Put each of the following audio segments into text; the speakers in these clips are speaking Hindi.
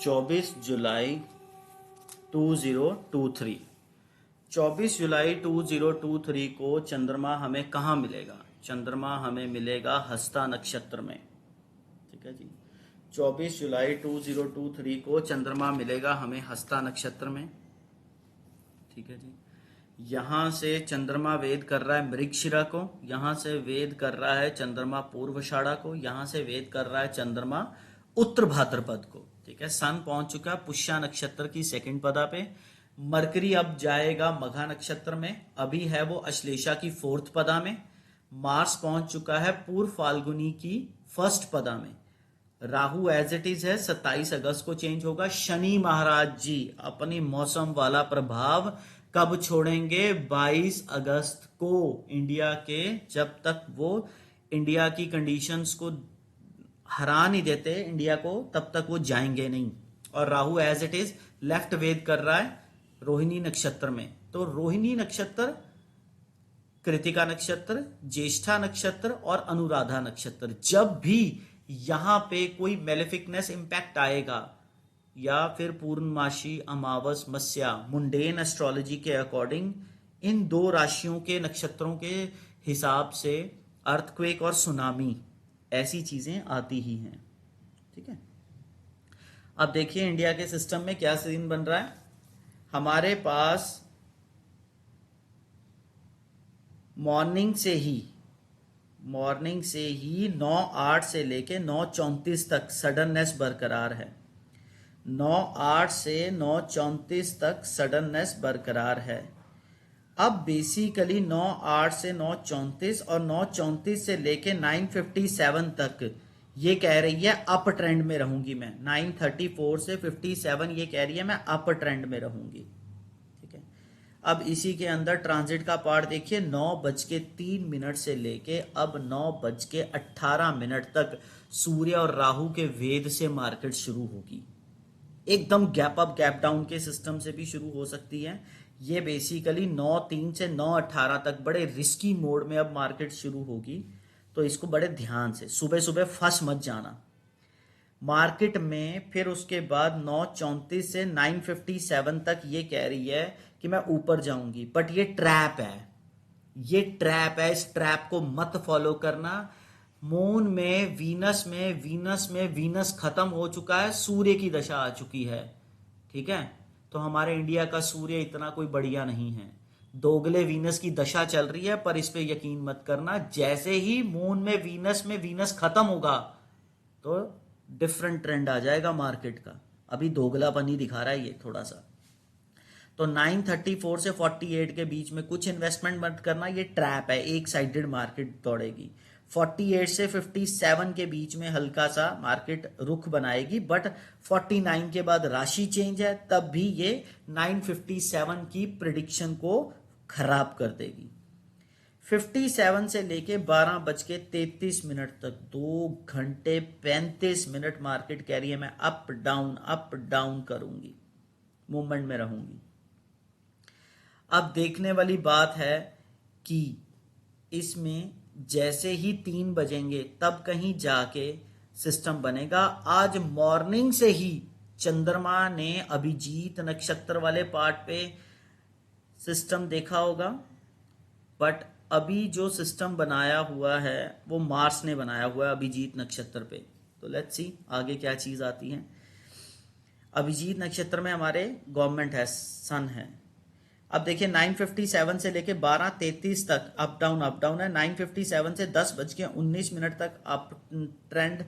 24 जुलाई 2023। 24 जुलाई 2023 को चंद्रमा हमें कहाँ मिलेगा? चंद्रमा हमें मिलेगा हस्ता नक्षत्र में। ठीक है जी, 24 जुलाई 2023 को चंद्रमा मिलेगा हमें हस्ता नक्षत्र में। ठीक है जी, यहाँ से चंद्रमा वेद कर रहा है मृगशिरा को, यहाँ से वेद कर रहा है चंद्रमा पूर्वाषाढ़ा को, यहाँ से वेद कर रहा है चंद्रमा उत्तर भाद्रपद को। ठीक है, सन पहुंच चुका है पुष्या नक्षत्र की सेकंड पदा पे। मरकरी अब जाएगा मघा नक्षत्र में, अभी है वो अश्लेषा की फोर्थ पदा में। मार्स पहुंच चुका है पूर्व फाल्गुनी की फर्स्ट पदा में। राहु एज इट इज है 27 अगस्त को चेंज होगा। शनि महाराज जी अपनी मौसम वाला प्रभाव कब छोड़ेंगे? 22 अगस्त को इंडिया के, जब तक वो इंडिया की कंडीशंस को हरा नहीं देते इंडिया को, तब तक वो जाएंगे नहीं। और Rahu as it is left वेद कर रहा है रोहिणी नक्षत्र में। तो रोहिणी नक्षत्र, कृतिका नक्षत्र, ज्येष्ठा नक्षत्र और अनुराधा नक्षत्र, जब भी यहां पे कोई मेलेफिकनेस इंपैक्ट आएगा या फिर पूर्णमासी, अमावस, मस्या, मुंडेन एस्ट्रोलॉजी के अकॉर्डिंग इन दो राशियों के नक्षत्रों के हिसाब से अर्थक्वेक और सुनामी ऐसी चीजें आती ही हैं। ठीक है, अब देखिए इंडिया के सिस्टम में क्या सीन बन रहा है। हमारे पास मॉर्निंग से ही 9:08 से लेके 9:34 तक सडननेस बरकरार है। 9:08 से 9:34 तक सडननेस बरकरार है। अब बेसिकली 9:08 से 9:34 और 9:34 से लेके 9:57 तक ये कह रही है अप ट्रेंड में रहूंगी मैं। 9:34 से 57 ये कह रही है मैं अप ट्रेंड में रहूंगी। ठीक है, अब इसी के अंदर ट्रांजिट का पार्ट देखिए। 9:03 से लेके अब 9:18 तक सूर्य और राहु के वेद से मार्केट शुरू होगी। एकदम गैप अप गैप डाउन के सिस्टम से भी शुरू हो सकती है। ये बेसिकली 9:03 से 9:18 तक बड़े रिस्की मोड में अब मार्केट शुरू होगी, तो इसको बड़े ध्यान से, सुबह सुबह फंस मत जाना मार्केट में। फिर उसके बाद 9:34 से 9:57 तक ये कह रही है कि मैं ऊपर जाऊंगी, बट ये ट्रैप है, ये ट्रैप है। इस ट्रैप को मत फॉलो करना। मून में वीनस खत्म हो चुका है, सूर्य की दशा आ चुकी है। ठीक है, तो हमारे इंडिया का सूर्य इतना कोई बढ़िया नहीं है, दोगले वीनस की दशा चल रही है। पर इस पे यकीन मत करना, जैसे ही मून में वीनस खत्म होगा तो डिफरेंट ट्रेंड आ जाएगा मार्केट का। अभी दोगलापन ही दिखा रहा है ये थोड़ा सा। तो 9:34 से 48 के बीच में कुछ इन्वेस्टमेंट मत करना, ये ट्रैप है, एक साइडेड मार्केट दौड़ेगी। 48 से 57 के बीच में हल्का सा मार्केट रुख बनाएगी, बट 49 के बाद राशि चेंज है, तब भी ये 9:57 की प्रिडिक्शन को खराब कर देगी। 57 से लेके 12:33 तक 2 घंटे 35 मिनट मार्केट कह रही है मैं अप डाउन करूंगी, मूवमेंट में रहूंगी। अब देखने वाली बात है कि इसमें जैसे ही 3 बजेंगे तब कहीं जाके सिस्टम बनेगा। आज मॉर्निंग से ही चंद्रमा ने अभिजीत नक्षत्र वाले पार्ट पे सिस्टम देखा होगा, बट अभी जो सिस्टम बनाया हुआ है वो मार्स ने बनाया हुआ है अभिजीत नक्षत्र पे। तो लेट्स सी आगे क्या चीज आती है। अभिजीत नक्षत्र में हमारे गवर्नमेंट है, सन है। अब देखिए 9:57 से लेके 12:33 तक अप डाउन है। 9:57 से 10:19 तक अप ट्रेंड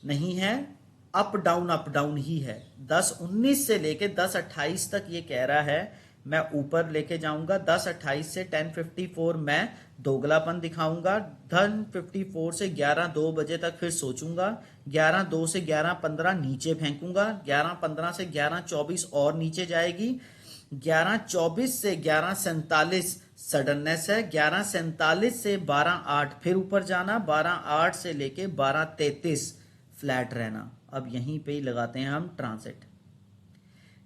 नहीं है, अप डाउन ही है। 10:19 से लेके 10:28 तक ये कह रहा है मैं ऊपर लेके जाऊंगा। 10:28 से 10:54 मैं दोगलापन दिखाऊंगा। 10:54 से 11:02 बजे तक फिर सोचूंगा। 11:02 से 11:15 नीचे फेंकूंगा। 11:15 से 11:24 और नीचे जाएगी। 11:24 से 11:47 सडननेस है। 11:47 से 12:08 फिर ऊपर जाना। 12:08 से लेके 12:33 फ्लैट रहना। अब यहीं पे ही लगाते हैं हम ट्रांसिट।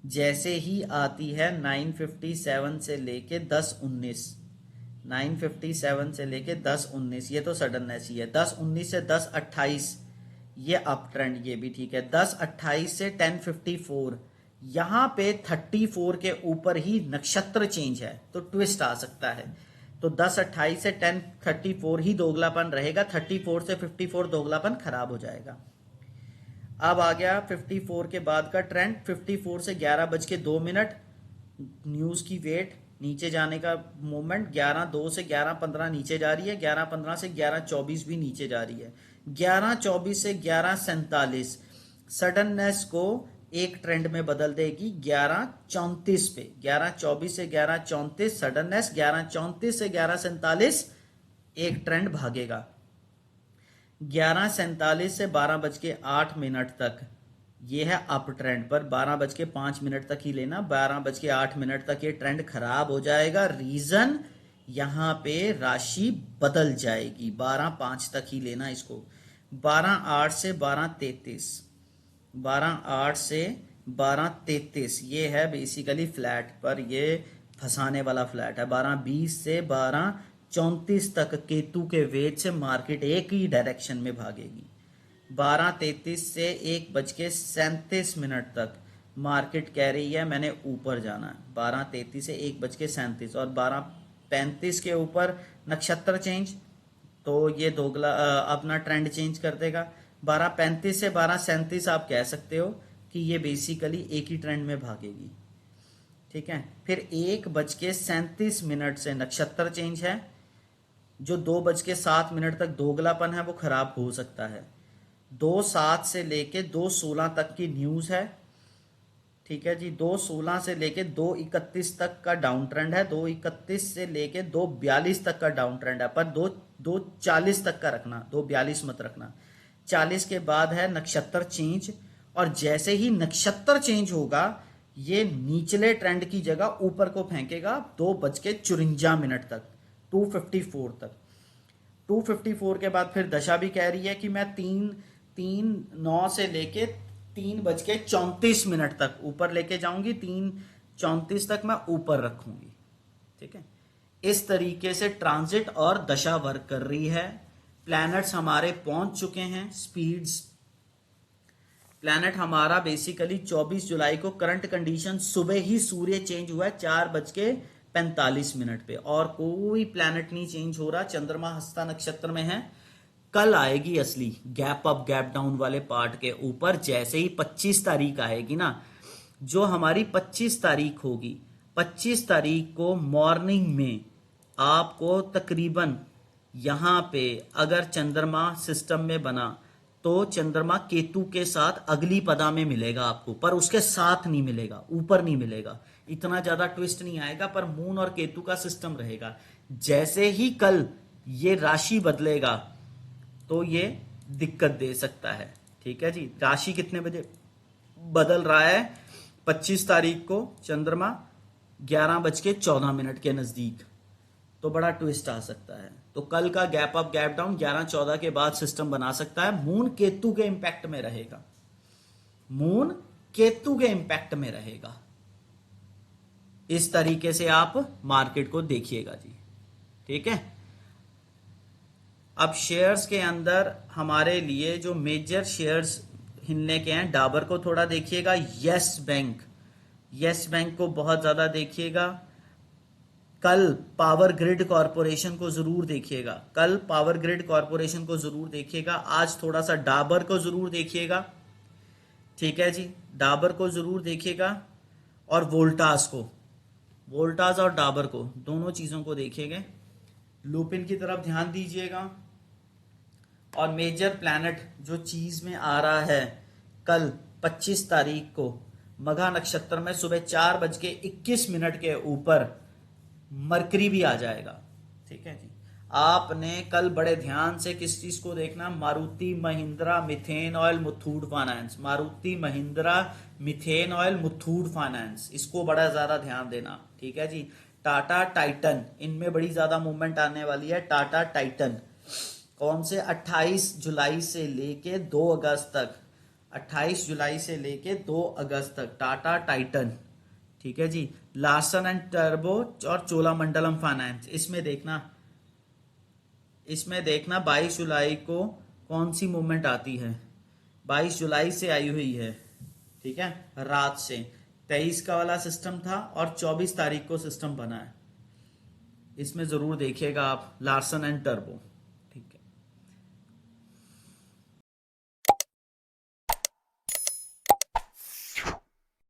जैसे ही आती है 9:57 से लेके 10:19, 9:57 से लेके 10:19, ये तो सडननेस ही है। 10:19 से 10:28 ये अप ट्रेंड, ये भी ठीक है। 10:28 से 10:54, यहां पे 34 के ऊपर ही नक्षत्र चेंज है तो ट्विस्ट आ सकता है। तो 10:28 से 10:34 ही दोगलापन रहेगा, 34 से 54 दोगलापन खराब हो जाएगा। अब आ गया 54 के बाद का ट्रेंड। 54 से 11:02, न्यूज की वेट नीचे जाने का मूवमेंट। 11:02 से 11:15 नीचे जा रही है, 11:15 से 11:24 भी नीचे जा रही है। 11:24 से 11:47 सडननेस को एक ट्रेंड में बदल देगी 11:34 पे। 11:24 से 11:34 सडननेस, 11:34 से 11:47 एक ट्रेंड भागेगा। 11:47 से 12:08 तक ये है अप ट्रेंड पर। 12:05 तक ही लेना, 12:08 तक ये ट्रेंड खराब हो जाएगा। रीजन यहां पे राशि बदल जाएगी, 12:05 तक ही लेना इसको। 12:08 से 12:33, 12:08 से 12:33 ये है बेसिकली फ्लैट पर, ये फंसाने वाला फ्लैट है। 12:20 से 12:34 तक केतु के वेट से मार्केट एक ही डायरेक्शन में भागेगी। 12:33 से 1:37 तक मार्केट कह रही है मैंने ऊपर जाना है। 12:33 से 1:37 और 12:35 के ऊपर नक्षत्र चेंज, तो ये दोगला अपना ट्रेंड चेंज कर देगा। 12:35 से 12:37 आप कह सकते हो कि ये बेसिकली एक ही ट्रेंड में भागेगी, ठीक है। फिर 1:37 से नक्षत्र चेंज है, जो 2:07 तक दोगलापन है वो खराब हो सकता है। 2:07 से लेके 2:16 तक की न्यूज है, ठीक है जी। 2:16 से लेके 2:31 तक का डाउन ट्रेंड है, 2:31 से लेके 2:42 तक का डाउन ट्रेंड है, पर 2:40 तक का रखना, 2:42 मत रखना। 40 के बाद है नक्षत्र चेंज, और जैसे ही नक्षत्र चेंज होगा ये निचले ट्रेंड की जगह ऊपर को फेंकेगा 2:54 तक, 2:54 तक। 2:54 के बाद फिर दशा भी कह रही है कि मैं 3:09 से लेके 3:34 तक ऊपर लेके जाऊंगी, 3:34 तक मैं ऊपर रखूंगी, ठीक है। इस तरीके से ट्रांजिट और दशा वर्क कर रही है। प्लैनेट्स हमारे पहुंच चुके हैं, स्पीड्स। प्लैनेट हमारा बेसिकली 24 जुलाई को करंट कंडीशन सुबह ही सूर्य चेंज हुआ है 4:45 पे, और कोई प्लैनेट नहीं चेंज हो रहा। चंद्रमा हस्ता नक्षत्र में है। कल आएगी असली गैप अप गैप डाउन वाले पार्ट के ऊपर, जैसे ही 25 तारीख आएगी ना, जो हमारी 25 तारीख होगी, 25 तारीख को मॉर्निंग में आपको तकरीबन यहां पे अगर चंद्रमा सिस्टम में बना तो चंद्रमा केतु के साथ अगली पदा में मिलेगा आपको, पर उसके साथ नहीं मिलेगा, ऊपर नहीं मिलेगा। इतना ज्यादा ट्विस्ट नहीं आएगा, पर मून और केतु का सिस्टम रहेगा। जैसे ही कल ये राशि बदलेगा तो ये दिक्कत दे सकता है, ठीक है जी। राशि कितने बजे बदल रहा है? 25 तारीख को चंद्रमा 11:14 के नजदीक, तो बड़ा ट्विस्ट आ सकता है। तो कल का गैप अप गैप डाउन 11:14 के बाद सिस्टम बना सकता है। मून केतु के इंपैक्ट में रहेगा, मून केतु के इंपैक्ट में रहेगा। इस तरीके से आप मार्केट को देखिएगा जी, ठीक है। अब शेयर्स के अंदर हमारे लिए जो मेजर शेयर्स हिलने के हैं, डाबर को थोड़ा देखिएगा, यस बैंक, यस बैंक को बहुत ज्यादा देखिएगा। कल पावर ग्रिड कॉरपोरेशन को जरूर देखिएगा, कल पावर ग्रिड कॉरपोरेशन को जरूर देखिएगा। आज थोड़ा सा डाबर को जरूर देखिएगा, ठीक है जी, डाबर को जरूर देखिएगा। और वोल्टास को, वोल्टास और डाबर को, दोनों चीजों को देखिएगा। लुपिन की तरफ ध्यान दीजिएगा। और मेजर प्लैनेट जो चीज में आ रहा है कल 25 तारीख को मघा नक्षत्र में सुबह 4:21 के ऊपर मरकरी भी आ जाएगा, ठीक है जी। आपने कल बड़े ध्यान से किस चीज को देखना? Maruti Mahindra methane oil Muthoot finance, Maruti Mahindra methane oil Muthoot finance, इसको बड़ा ज्यादा ध्यान देना, ठीक है जी। टाटा टाइटन, इनमें बड़ी ज्यादा मूवमेंट आने वाली है। टाटा टाइटन कौन से? 28 जुलाई से लेके 2 अगस्त तक, 28 जुलाई से लेके 2 अगस्त तक टाटा टाइटन, ठीक है जी। लार्सन एंड टर्बो और चोलामंडलम फाइनेंस, इसमें देखना, इसमें देखना 22 जुलाई को कौन सी मूवमेंट आती है। 22 जुलाई से आई हुई है, ठीक है, रात से 23 का वाला सिस्टम था और 24 तारीख को सिस्टम बना है। इसमें जरूर देखिएगा आप लार्सन एंड टर्बो।